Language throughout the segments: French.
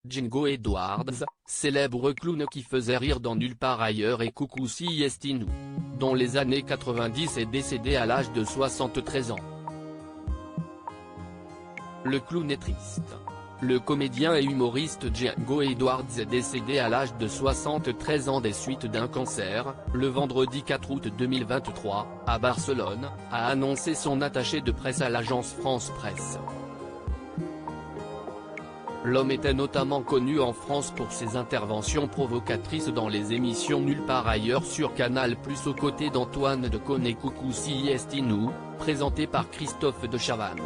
Django Edwards, célèbre clown qui faisait rire dans Nulle part ailleurs et Coucou si est nous, dont les années 90 est décédé à l'âge de 73 ans. Le clown est triste. Le comédien et humoriste Django Edwards est décédé à l'âge de 73 ans des suites d'un cancer, le vendredi 4 août 2023, à Barcelone, a annoncé son attaché de presse à l'agence France Presse. L'homme était notamment connu en France pour ses interventions provocatrices dans les émissions Nulle part ailleurs sur Canal+ aux côtés d'Antoine Decaune et Coucou si est nous, présenté par Christophe de Chavannes.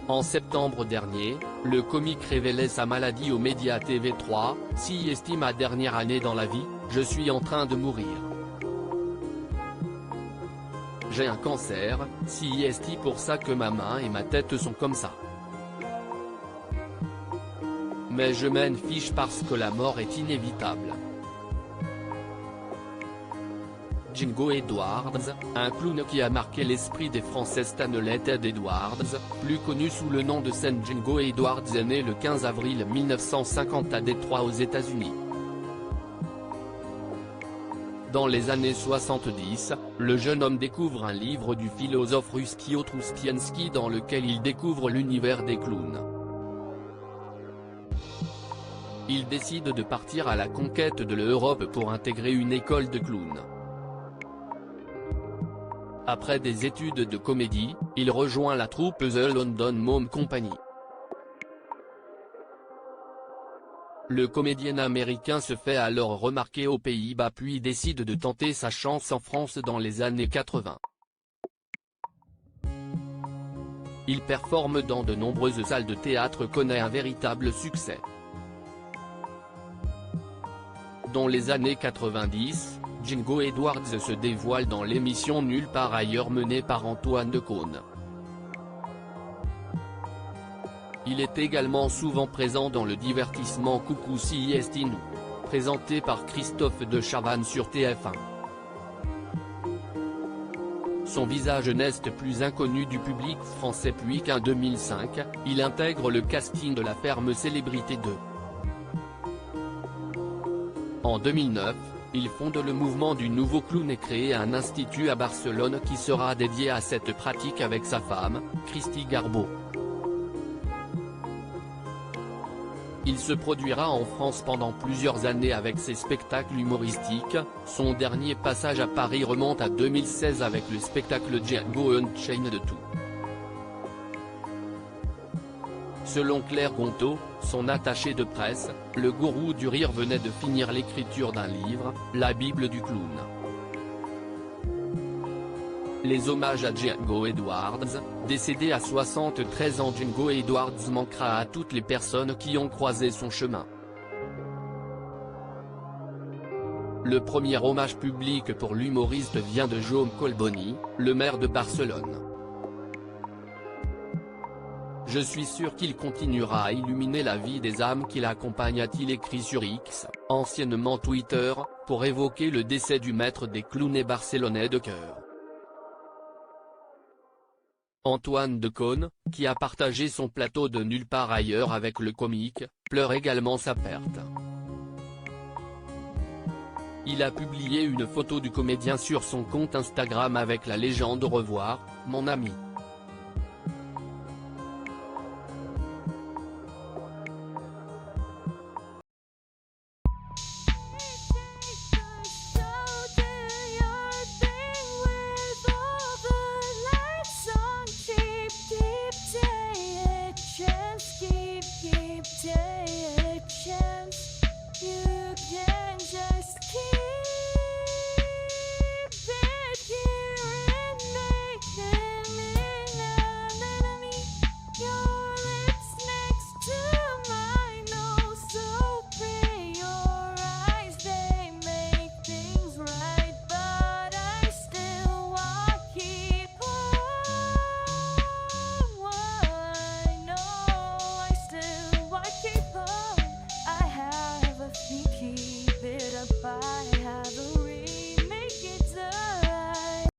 En septembre dernier, le comique révélait sa maladie aux médias TV3, si est ma dernière année dans la vie, je suis en train de mourir. J'ai un cancer, si est pour ça que ma main et ma tête sont comme ça. Mais je m'en fiche parce que la mort est inévitable. Django Edwards, un clown qui a marqué l'esprit des Français. Stanley Ted Edwards, plus connu sous le nom de scène Django Edwards, est né le 15 avril 1950 à Détroit aux États-Unis. Dans les années 70, le jeune homme découvre un livre du philosophe russe Piotr Uspensky dans lequel il découvre l'univers des clowns. Il décide de partir à la conquête de l'Europe pour intégrer une école de clowns. Après des études de comédie, il rejoint la troupe The London Mime Company. Le comédien américain se fait alors remarquer aux Pays-Bas puis décide de tenter sa chance en France dans les années 80. Il performe dans de nombreuses salles de théâtre, connaît un véritable succès. Dans les années 90, Django Edwards se dévoile dans l'émission Nulle part ailleurs menée par Antoine Decaune. Il est également souvent présent dans le divertissement Coucou si est nous, présenté par Christophe de Chavannes sur TF1. Son visage n'est plus inconnu du public français puis qu'en 2005, il intègre le casting de La Ferme Célébrité 2. En 2009, il fonde le mouvement du nouveau clown et crée un institut à Barcelone qui sera dédié à cette pratique avec sa femme, Christy Garbo. Il se produira en France pendant plusieurs années avec ses spectacles humoristiques, son dernier passage à Paris remonte à 2016 avec le spectacle Django Unchained 2. Selon Claire Gontaut, son attaché de presse, le gourou du rire venait de finir l'écriture d'un livre, La Bible du clown. Les hommages à Django Edwards, décédé à 73 ans. Django Edwards manquera à toutes les personnes qui ont croisé son chemin. Le premier hommage public pour l'humoriste vient de Jaume Colboni, le maire de Barcelone. Je suis sûr qu'il continuera à illuminer la vie des âmes qui l'accompagnent, a-t-il écrit sur X, anciennement Twitter, pour évoquer le décès du maître des clowns et barcelonais de cœur. Antoine Decaune, qui a partagé son plateau de Nulle part ailleurs avec le comique, pleure également sa perte. Il a publié une photo du comédien sur son compte Instagram avec la légende « Au revoir, mon ami ».